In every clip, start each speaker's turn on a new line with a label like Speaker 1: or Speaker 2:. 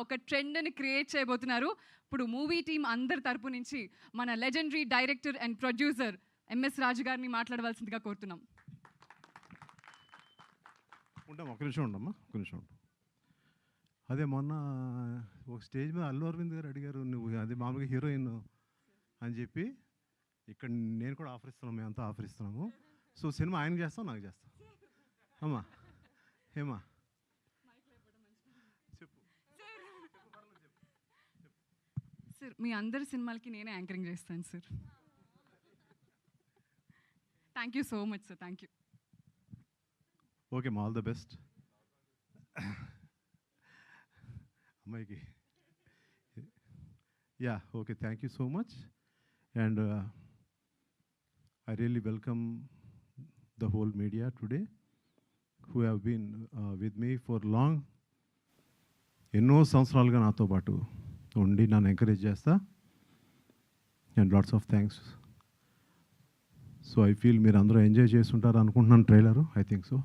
Speaker 1: ఒక ట్రెండ్ని క్రియేట్ చేయబోతున్నారు. ఇప్పుడు మూవీ టీం అందరి తరపు నుంచి మన legendary director and producer M S Raju గారిని మాట్లాడవలసిందిగా కోరుతున్నాం.
Speaker 2: ఒక నిమిషం ఉండమ్మా, ఒక నిమిషం ఉండు. అదే మొన్న ఒక స్టేజ్ మీద అల్లు అరవింద్ గారు అడిగారు, నువ్వు అదే మామూలుగా హీరోయిన్ అని చెప్పి. ఇక్కడ నేను కూడా ఆఫర్ ఇస్తున్నాను, మేమంతా ఆఫర్ ఇస్తున్నాము. సో సినిమా ఆయన చేస్తాం, నాకు చేస్తాం. అమ్మా ఏమా చెప్పు
Speaker 1: సార్, మీ అందరి సినిమాలకి నేనే యాంకరింగ్ చేస్తాను sir. Thank you so much sir, thank you.
Speaker 2: Okay, all the best అమ్మాయికి. Yeah, okay, thank you so much. And I really welcome the whole media today who have been with me for long. ఎన్నో సంవత్సరాలుగా నాతో పాటు ఉండి నన్ను encourage చేస్తా. And lots of thanks. So I feel మీరు అందరూ ఎంజాయ్ చేస్తుంటారు అనుకుంటున్నాను trailer. I think so.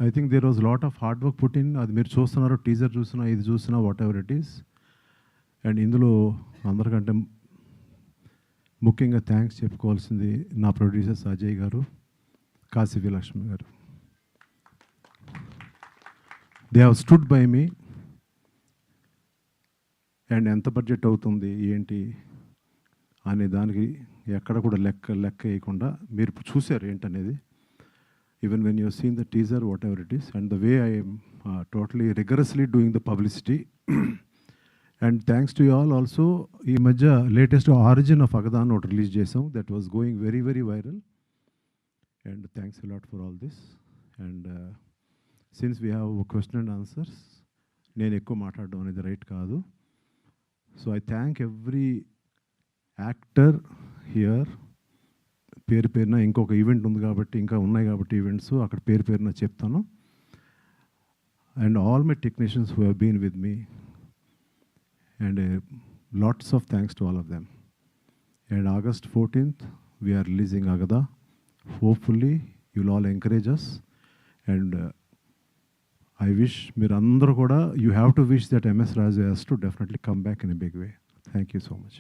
Speaker 2: I think there was lot of hard work put in. అది మీరు చూస్తున్నారు, టీజర్ చూసినా, ఇది చూసినా, whatever it is. And ఇందులో అందరికంటే ముఖ్యంగా థ్యాంక్స్ చెప్పుకోవాల్సింది నా ప్రొడ్యూసర్స్ అజయ్ గారు, కాశీ లక్ష్మి గారు. They have stood by me. And ఎంత బడ్జెట్ అవుతుంది ఏంటి అనే దానికి ఎక్కడ కూడా లెక్క వేయకుండా మీరు చూశారు ఏంటనేది. Even when you seen the teaser, whatever it is, and the way I am totally rigorously doing the publicity. And thanks to you all also. ఈ మధ్య లేటెస్ట్ ఆరిజిన్ ఆఫ్ అగదాన్ ఒకటి రిలీజ్ చేసాం. That was going very very viral. And thanks a lot for all this. And since we have question and answers, నేను ఎక్కువ మాట్లాడడం అనేది right కాదు. So I thank every actor here. పేరు పేరున ఇంకొక ఈవెంట్ ఉంది కాబట్టి, ఇంకా ఉన్నాయి కాబట్టి ఈవెంట్స్, అక్కడ పేరు పేరున చెప్తాను. And all my technicians who have been with me. And lots of thanks to all of them. And August 14th, we are releasing Agada. Hopefully, you'll all encourage us. And I wish Mirandra Koda, you have to wish that MS Raju has to definitely come back in a big way. Thank you so much.